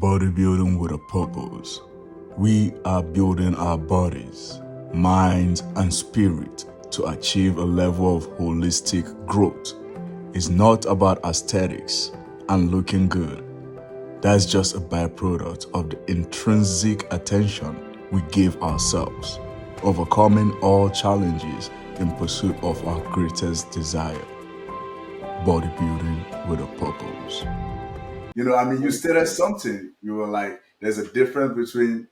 Bodybuilding with a purpose. We are building our bodies, minds, and spirit to achieve a level of holistic growth. It's not about aesthetics and looking good. That's just a byproduct of the intrinsic attention we give ourselves, overcoming all challenges in pursuit of our greatest desire. Bodybuilding with a purpose. You stated something. You were like, there's a difference between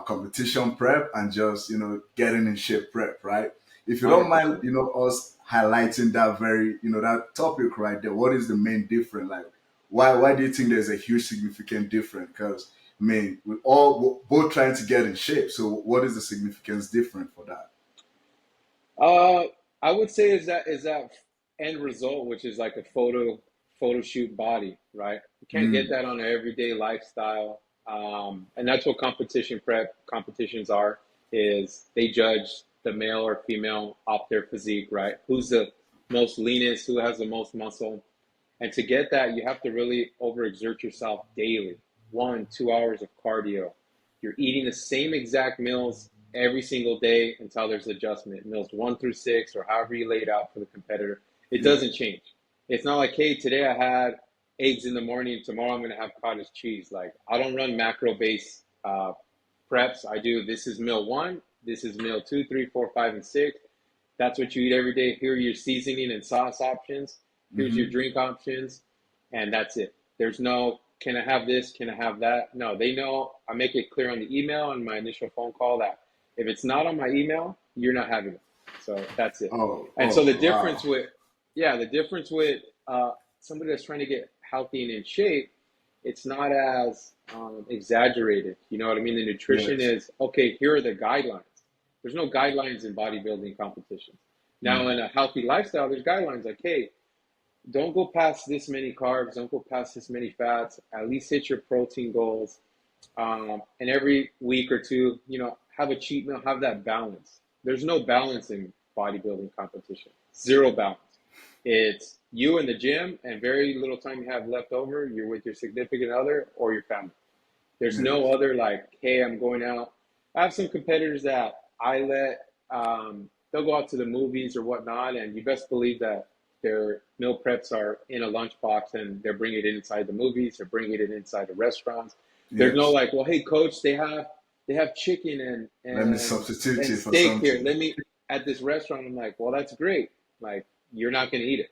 competition prep and just, getting in shape prep, right? If you don't mind, 100%. us highlighting that very, that topic right there. What is the main difference? Like, why do you think there's a huge significant difference? Because, we're both trying to get in shape. So what is the significance different for that? Uh, I would say is that end result, which is like a photo shoot body, right? You can't get Mm, that on an everyday lifestyle, and that's what competition prep competitions are. Is they judge the male or female off their physique, right? Who's the most leanest? Who has the most muscle? And to get that, you have to really overexert yourself daily. 1, 2 hours of cardio. You're eating the same exact meals every single day until there's adjustment. Meals 1 through 6, or however you lay it out for the competitor. It yeah. doesn't change. It's not like, hey, today I had eggs in the morning. Tomorrow I'm going to have cottage cheese. Like, I don't run macro based preps. I do, this is meal one. This is meal 2, 3, 4, 5, and 6. That's what you eat every day. Here are your seasoning and sauce options. Here's your Mm-hmm. drink options, and that's it. There's no, can I have this? Can I have that? No, they know. I make it clear on the email and my initial phone call that if it's not on my email, you're not having it. So that's it. And so Oh, wow. the difference with somebody that's trying to get healthy and in shape, it's not as exaggerated. You know what I mean? The nutrition Yes. is okay. Here are the guidelines. There's no guidelines in bodybuilding competitions. Now, Mm, in a healthy lifestyle, there's guidelines like, hey, don't go past this many carbs, don't go past this many fats, at least hit your protein goals. And every week or two, have a cheat meal, have that balance. There's no balance in bodybuilding competition, zero balance. It's you in the gym and very little time you have left over. You're with your significant other or your family. There's no yes. other like, hey, I'm going out. I have some competitors that I let, they'll go out to the movies or whatnot, and you best believe that their meal preps are in a lunchbox and they're bringing it inside the movies or bringing it inside the restaurants. There's no Yes. like, well, hey, coach, they have chicken Let me and substitute and it for steak here. something. Let me at this restaurant. I'm like, well, that's great. Like, you're not going to eat it.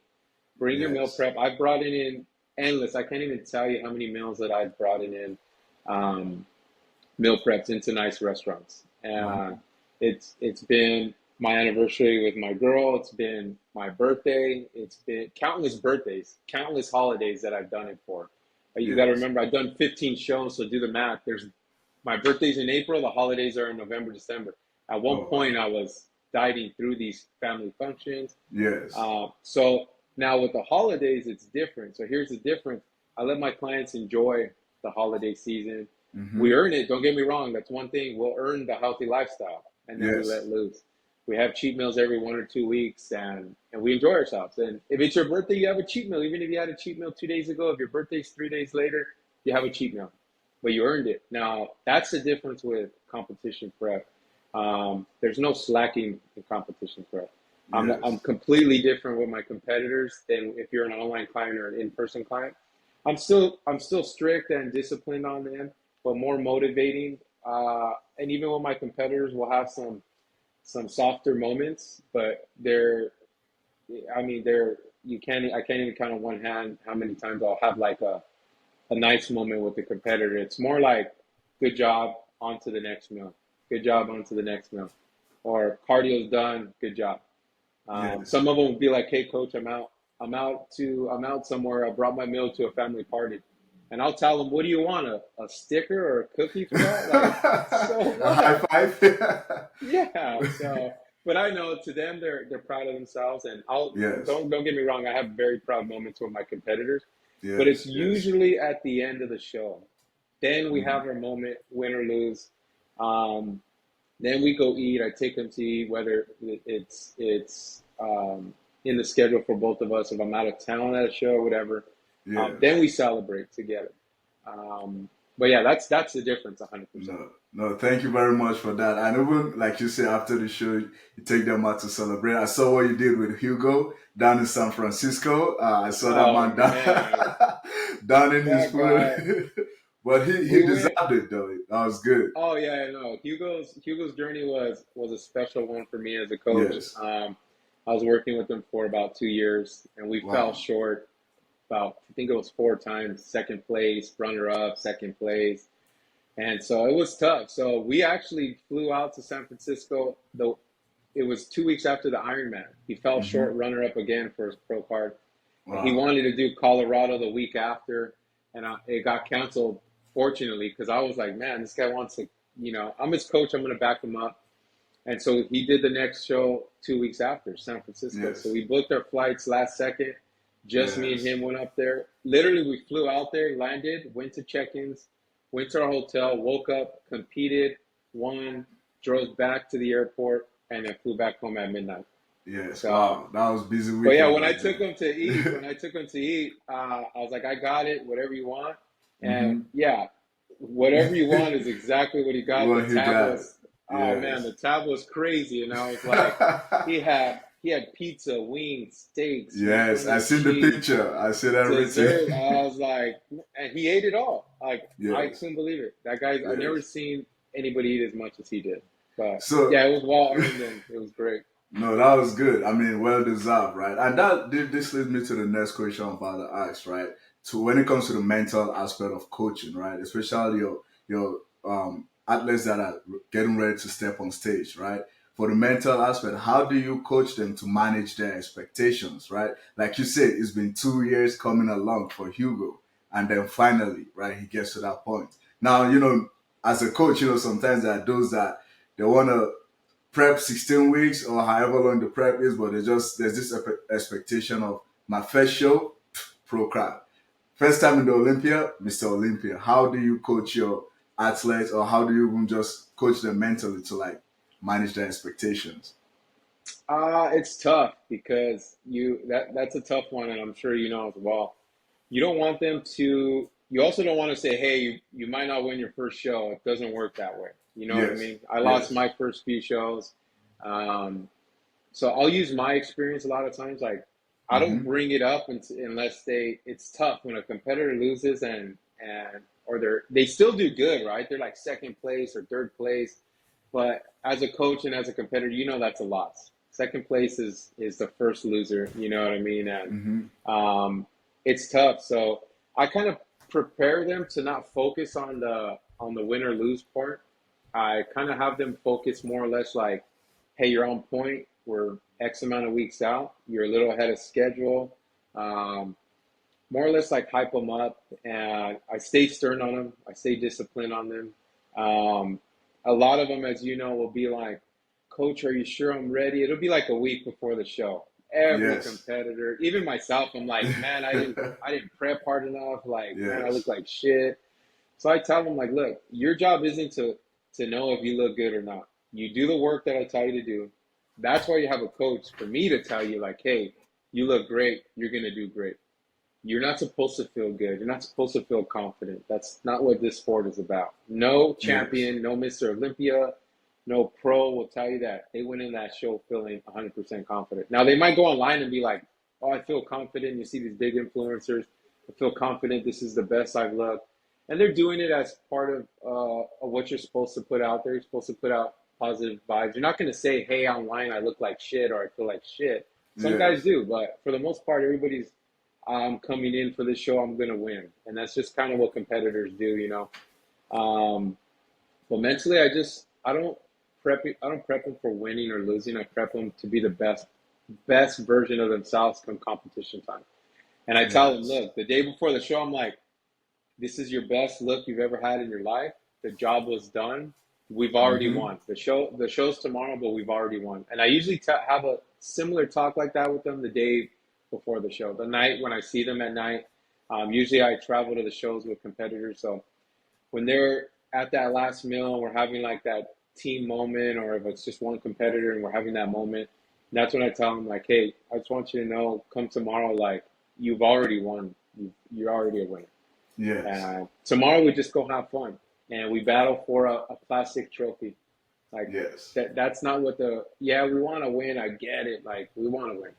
Bring your meal Yes. prep. I've brought it in endless. I can't even tell you how many meals that I've brought it in. Um, Meal preps into nice restaurants. Wow. It's been my anniversary with my girl. It's been my birthday. It's been countless birthdays, countless holidays that I've done it for. You got to Yes. remember, I've done 15 shows, so do the math. There's my birthday's in April. The holidays are in November, December. At one Oh, point, wow. I was dieting through these family functions. Yes. So now with the holidays, it's different. So here's the difference. I let my clients enjoy the holiday season. We Mm-hmm. earn it. Don't get me wrong. That's one thing. We'll earn the healthy lifestyle, and then we Yes. let loose. We have cheat meals every 1 or 2 weeks, and we enjoy ourselves. And if it's your birthday, you have a cheat meal. Even if you had a cheat meal 2 days ago, if your birthday's 3 days later, you have a cheat meal, but you earned it. Now that's the difference with competition prep. There's no slacking in competition prep. I'm Yes. completely different with my competitors than if you're an online client or an in-person client. I'm still strict and disciplined on them, but more motivating. And even with my competitors, we'll have some softer moments, but they're I can't even count on one hand how many times I'll have like a nice moment with the competitor. It's more like, good job, on to the next meal. Good job, on to the next meal. Or cardio's done, good job. Yes. Some of them will be like, "Hey, coach, I'm out somewhere. I brought my meal to a family party," and I'll tell them, "What do you want? A sticker or a cookie for that?" Like, so A high what? five. Yeah. So, but I know to them, they're proud of themselves, and I'll Yes. don't get me wrong. I have very proud moments with my competitors, but it's Yes. Yes. usually at the end of the show. Then we Mm-hmm. have our moment, win or lose. Um, then we go eat. I take them to eat, whether it's in the schedule for both of us. If I'm out of town at a show or whatever, Yes. then we celebrate together. Um, But yeah, that's the difference, 100%. No, thank you very much for that. And even like you say, after the show, you take them out to celebrate. I saw what you did with Hugo down in San Francisco. I saw that Oh man man, down, down in his that guy. food, but he We went. deserved it though. That was good. Oh yeah, I know. Hugo's journey was a special one for me as a coach. Yes. I was working with him for about 2 years, and we fell Wow. short about, I think it was 4 times, second place, runner up, second place. And so it was tough. So we actually flew out to San Francisco. Though it was 2 weeks after the Ironman. He fell Hmm. short, runner up again for his pro card. And he Wow. wanted to do Colorado the week after, and it got canceled. Fortunately, because I was like, man, this guy wants to, I'm his coach. I'm going to back him up. And so he did the next show 2 weeks after, San Francisco. So Yes. we booked our flights last second. Just me and Yes. him went up there. Literally, we flew out there, landed, went to check-ins, went to our hotel, woke up, competed, won, drove back to the airport, and then flew back home at midnight. Yes. So, Wow. That was busy but yeah, weekend when I right took there. him to eat, I was like, I got it, whatever you want. And Hmm. yeah, whatever you want is exactly what he got. The Well, he tab got it. was, oh man, Yes. the tab was crazy. And I was like, he had pizza, wings, steaks, Yes. macaroni I and seen the cheese, picture. I seen everything. dessert. I was like, and he ate it all. Like, I Yes. couldn't believe it. That guy, I've never Yes. seen anybody eat as much as he did. But So yeah, it was well earned and it was great. no, that was good. I mean, well deserved, right? And this leads me to the next question I'm about to ask, right? So when it comes to the mental aspect of coaching, right, especially your athletes that are getting ready to step on stage, right? For the mental aspect, how do you coach them to manage their expectations, right? Like you said, it's been 2 years coming along for Hugo, and then finally, right, he gets to that point. Now, as a coach, sometimes there are those that they want to prep 16 weeks or however long the prep is, but there's this expectation of my first show, pro crowd. First time in the Olympia, Mr. Olympia. How do you coach your athletes, or how do you even just coach them mentally to like manage their expectations? It's tough because that's a tough one, and I'm sure you know as well. You don't want them to. You also don't want to say, "Hey, you might not win your first show." It doesn't work that way. You know what I Yes, mean? I lost yes. my first few shows, um, so I'll use my experience a lot of times. Like, I don't Mm-hmm. bring it up unless they. It's tough when a competitor loses and or they still do good, right? They're like second place or third place, but as a coach and as a competitor, that's a loss. Second place is the first loser. You know what I mean? And Mm-hmm. um, it's tough. So I kind of prepare them to not focus on the win or lose part. I kind of have them focus more or less like, hey, you're on point. We're X amount of weeks out. You're a little ahead of schedule. Um, More or less like hype them up, and I stay stern on them. I stay disciplined on them. Um, a lot of them, as you know, will be like, "Coach, are you sure I'm ready?" It'll be like a week before the show. Every Yes. competitor, even myself, I'm like, "Man, I didn't prep hard enough. Like, man, I look Yes. like shit." So I tell them like, "Look, your job isn't to know if you look good or not. You do the work that I tell you to do. That's why you have a coach for me to tell you like, hey, you look great. You're gonna do great. You're not supposed to feel good. You're not supposed to feel confident. That's not what this sport is about. No Yes. champion, no Mr. Olympia, no pro will tell you that they went in that show feeling 100% confident. Now, they might go online and be like, oh, I feel confident. You see these big influencers. I feel confident. This is the best I've looked. And they're doing it as part of what you're supposed to put out there. You're supposed to put out positive vibes. You're not going to say, hey, online, I look like shit or I feel like shit. Some guys Yes. do, but for the most part, everybody's I'm coming in for this show, I'm gonna win, and that's just kind of what competitors do. Um, but mentally, I don't prep them for winning or losing. I prep them to be the best version of themselves come competition time. And I tell them, Yes. look, the day before the show, I'm like, this is your best look you've ever had in your life. The job was done. We've already Mm-hmm. won. The show's tomorrow, but we've already won. And I usually have a similar talk like that with them the day before the show. The night when I see them at night, usually I travel to the shows with competitors. So when they're at that last meal and we're having like that team moment, or if it's just one competitor and we're having that moment, that's when I tell them like, hey, I just want you to know, come tomorrow, like you've already won. You're already a winner. Yes. And tomorrow we just go have fun and we battle for a plastic trophy. Like Yes. that's not what the yeah, we want to win. I get it. Like we want to win.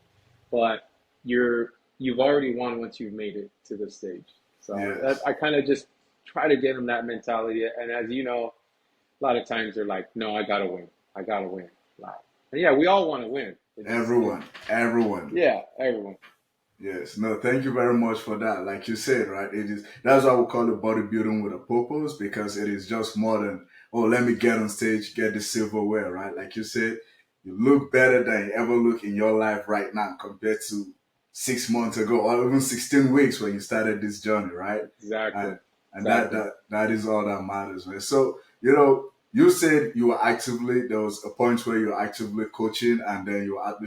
But you've already won once you've made it to the stage. So that Yes. I kind of just try to get them that mentality. And as you know, a lot of times they're like, "No, I gotta win. I gotta win." Like, and yeah, we all want to win. It just Everyone. Everyone. yeah, everyone. Yes, no, thank you very much for that. Like you said, right? It is that's why we call it bodybuilding with a purpose because it is just more than oh, let me get on stage, get the silverware, right? Like you said, you look better than you ever look in your life right now compared to 6 months ago or even 16 weeks when you started this journey, right? Exactly, And and that exactly. that that is all that matters, man. So you said you were actively there was a point where you were actively coaching and then you were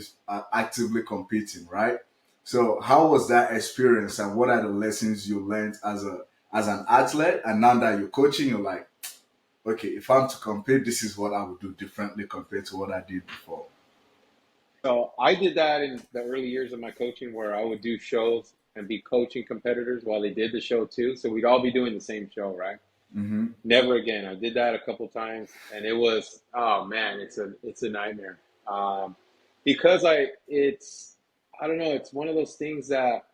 actively competing, right? So how was that experience and what are the lessons you learned as an athlete? And now that you're coaching, you're like, okay, if I'm to compete, this is what I would do differently compared to what I did before. So I did that in the early years of my coaching where I would do shows and be coaching competitors while they did the show too. So we'd all be doing the same show, right? Mm-hmm. Never again. I did that a couple times and it was oh man, it's a nightmare. Because I don't know, it's one of those things that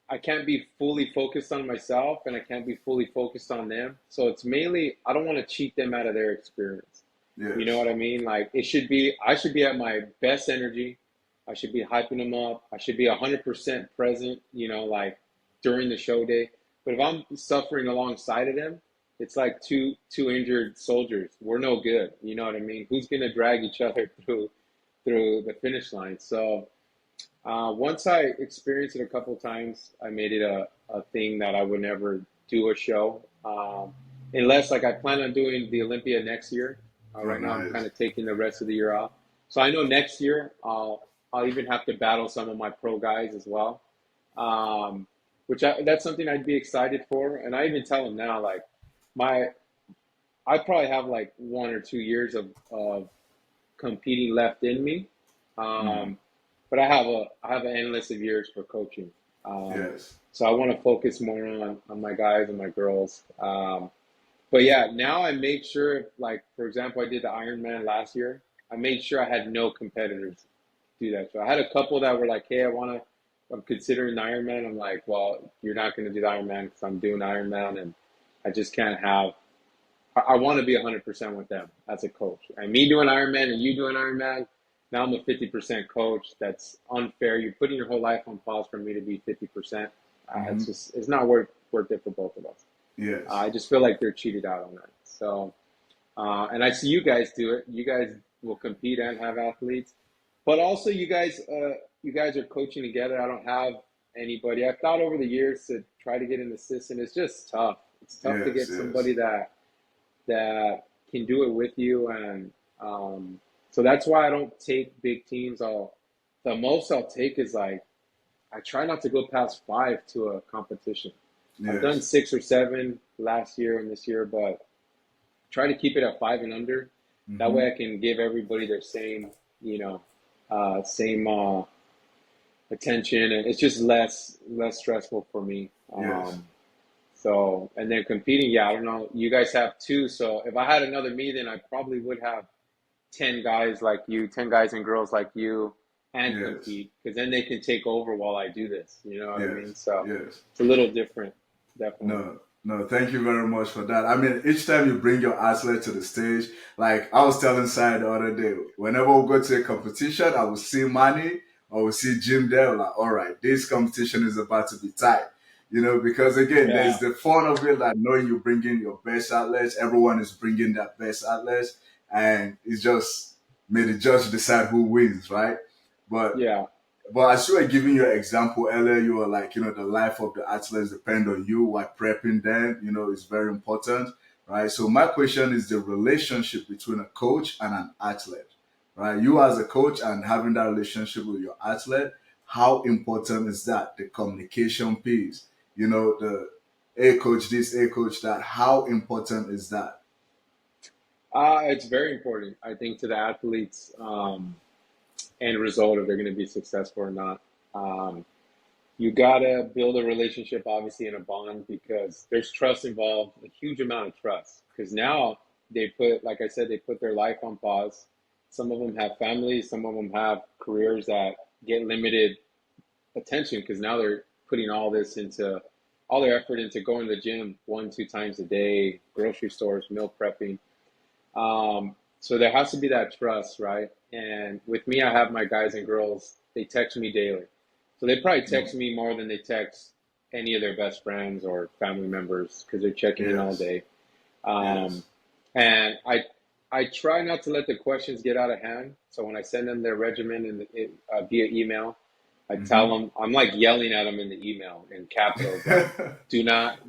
I can't be fully focused on myself and I can't be fully focused on them. So it's mainly I don't want to cheat them out of their experience. You know Yes. what I mean? Like I should be at my best energy. I should be hyping them up. I should be 100% present, like during the show day. But if I'm suffering alongside of them, it's like two injured soldiers. We're no good. You know what I mean? Who's gonna drag each other through the finish line? So once I experienced it a couple times, I made it a thing that I would never do a show. Unless like I plan on doing the Olympia next year. Oh, Right now I'm kind nice. of taking the rest of the year off. So I know next year I'll even have to battle some of my pro guys as well. Um, that's something I'd be excited for. And I even tell them now, like my I probably have like 1 or 2 years of competing left in me. Mm. Um, but I have an endless of years for coaching. Um, Yes. so I want to focus more on my guys and my girls. But yeah, now I make sure, like for example, I did the Ironman last year. I made sure I had no competitors do that. So I had a couple that were like, "Hey, I'm considering the Ironman." I'm like, "Well, you're not going to do the Ironman because I'm doing Ironman, and I just can't have I want to be 100% with them as a coach. And me doing Ironman and you doing Ironman, now I'm a 50% coach. That's unfair. You're putting your whole life on pause for me to be 50%. Mm-hmm. It's not worth it for both of us. Yes. I just feel like they're cheated out on that. So, and I see you guys do it. You guys will compete and have athletes, but also you guys are coaching together. I don't have anybody. I've thought over the years to try to get an assistant. It's just tough. It's tough to Yes. get Yes. somebody that can do it with you. And so that's why I don't take big teams. The most I'll take is like, I try not to go past five to a competition. I've done Yes. 6 or 7 last year and this year, but try to keep it at five and under. That Mm-hmm. way I can give everybody their same attention, and it's just less stressful for me. Yes. So, and then competing, yeah, I don't know. You guys have two, so if I had another me, then I probably would have 10 guys like you, 10 guys and girls like you, and Yes. compete, because then they can take over while I do this. You know what I mean? Yes. So Yes. it's a little different, definitely. No, no, thank you very much for that. I mean, each time you bring your athlete to the stage, like I was telling Sai the other day, whenever we go to a competition, I will see Manny or we see Jim there, like, all right, this competition is about to be tight. Because again, there's Yeah, the fun of it, like knowing you bring in your best athletes, everyone is bringing their best athletes, and it's just may the judge decide who wins, right? But yeah, as you were giving your example earlier, you were like, the life of the athletes depend on you, like prepping them, is very important, right? So my question is the relationship between a coach and an athlete, right? You as a coach and having that relationship with your athlete, how important is that? The communication piece, the a coach this, a coach that. How important is that? it's very important, I think, to the athletes' end result if they're going to be successful or not. Um, you gotta build a relationship, obviously, in a bond, because there's trust involved, a huge amount of trust. Because now they put, like I said, they put their life on pause. Some of them have families, some of them have careers that get limited attention because now they're putting all their effort into going to the gym 1, 2 times a day, grocery stores, meal prepping. So there has to be that trust, right? And with me, I have my guys and girls, they text me daily. So they probably text me more than they text any of their best friends or family members because they're checking in all Yes. day. Yes. Um, and I try not to let the questions get out of hand. So when I send them their regimen via email, I tell Mm-hmm. them, I'm like yelling at them in the email in capitals, like, do not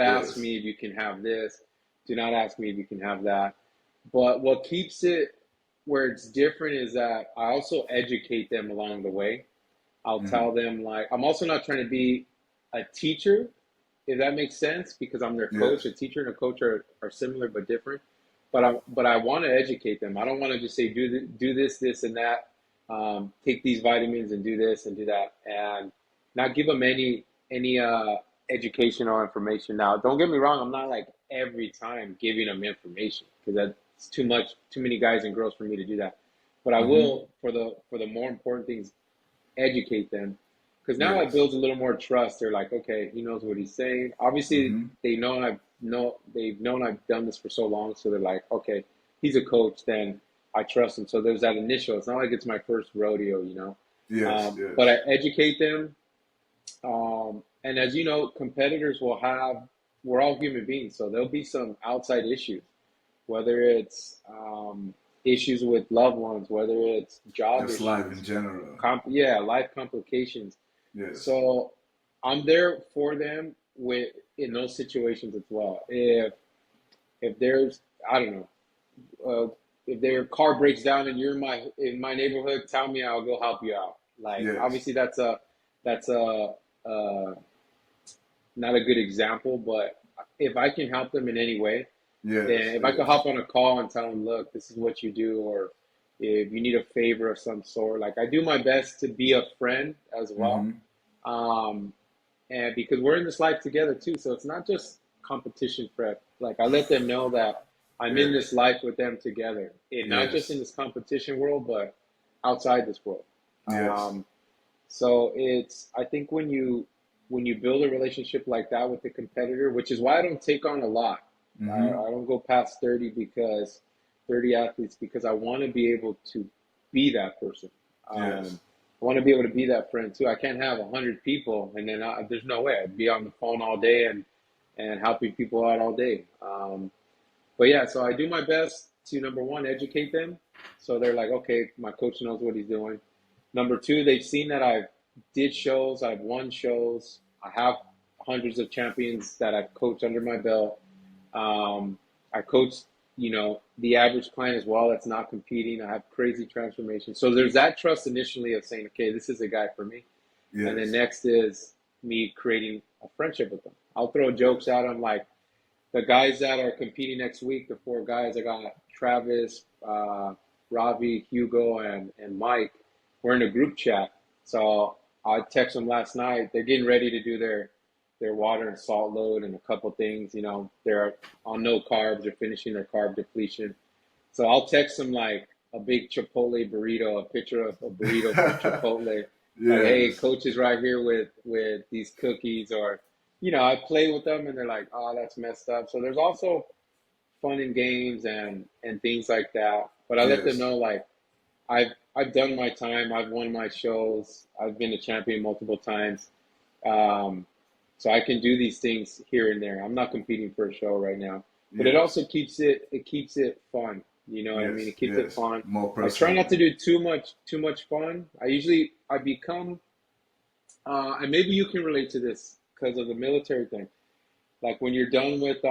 ask Yes. me if you can have this. Do not ask me if you can have that. But what keeps it where it's different is that I also educate them along the way. I'll Mm. tell them, like, I'm also not trying to be a teacher, if that makes sense, because I'm their coach. Yes. A teacher and a coach are similar but different. But I want to educate them. I don't want to just say do this, this, and that. Take these vitamins and do this and do that, and not give them any educational information. Now, don't get me wrong. I'm not like every time giving them information because that's too many guys and girls for me to do that. But I Mm-hmm. will for the more important things, educate them, because now it Yes. builds a little more trust. They're like, okay, he knows what he's saying. Obviously, Mm-hmm. they've known I've done this for so long, so they're like, okay, he's a coach, then I trust him. So there's that initial. It's not like it's my first rodeo, you know. Yes. But Yes. I educate them, and as you know, competitors will have. We're all human beings, so there'll be some outside issues, whether it's issues with loved ones, whether it's job Just life in issues, general. life complications. Yes. So I'm there for them in those situations as well. If there's, I don't know, if their car breaks down and you're in my neighborhood, tell me, I'll go help you out. Like, Yes. obviously that's a not a good example, but if I can help them in any way, then Yes. if I could Yes. hop on a call and tell them, look, this is what you do, or if you need a favor of some sort, like, I do my best to be a friend as well. Mm-hmm. Um, and because we're in this life together too, so it's not just competition prep. Like, I let them know that I'm in this Yes. life with them together, and not just in Yes. this competition world, but outside this world. Yes. Um, so I think when you build a relationship like that with the competitor, which is why I don't take on a lot. Mm-hmm. I don't go past 30 athletes, because I want to be able to be that person. Yes. I want to be able to be that friend too. I can't have 100 people and then there's no way I'd be on the phone all day and helping people out all day. But yeah, so I do my best to, number one, educate them. So they're like, okay, my coach knows what he's doing. Number two, they've seen that I've did shows, I've won shows, I have hundreds of champions that I've coached under my belt. I coach, the average client as well that's not competing. I have crazy transformation. So there's that trust initially of saying, okay, this is a guy for me. And then Yes. next is me creating a friendship with them. I'll throw jokes Yes. at them like, the guys that are competing next week, the four guys, I got Travis, Ravi, Hugo, and Mike. We're in a group chat. So I texted them last night. They're getting ready to do their water and salt load and a couple things. They're on no carbs. They're finishing their carb depletion. So I'll text them like a big Chipotle burrito, a picture of a burrito from Chipotle. Like, hey, Yes. coach is right here with these cookies, or I play with them and they're like, oh, that's messed up. So there's also fun and games and things like that. But I let them Yes. know, like, I've done my time. I've won my shows. I've been a champion multiple times. Um, so I can do these things here and there. I'm not competing for a show right now, but it Yes. also keeps it fun. You know what I mean? Yes. It keeps it Yes. fun. More I try not to personal. do too much fun. I become, and maybe you can relate to this because of the military thing. Like, when you're done with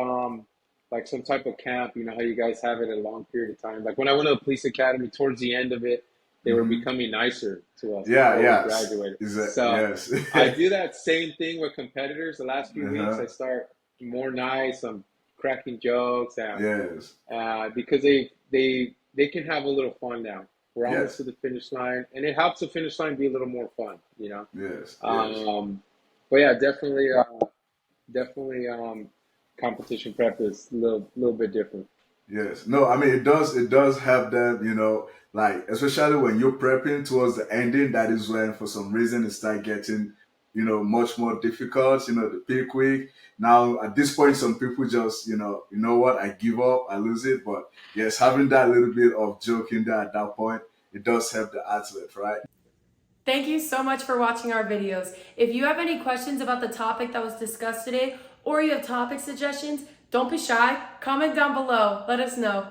like some type of camp, you know how you guys have it a long period of time. Like, when I went to the police academy, towards the end of it, they were Mm-hmm. becoming nicer to us Yeah. before we Yes. graduated. Is that So yes? I do that same thing with competitors. The last few weeks, Uh-huh. I start more nice. I'm cracking jokes, and Yes. because they can have a little fun now. We're almost to Yes. the finish line, and it helps the finish line be a little more fun, Yes. Yes. But yeah, definitely, competition prep is a little bit different. Yes. No, I mean it does help them, like especially when you're prepping towards the ending, that is when for some reason it start getting, much more difficult, the peak week. Now at this point some people just, you know what, I give up, I lose it. But yes, having that little bit of joke in there at that point, it does help the athlete, right? Thank you so much for watching our videos. If you have any questions about the topic that was discussed today, or you have topic suggestions, don't be shy. Comment down below. Let us know.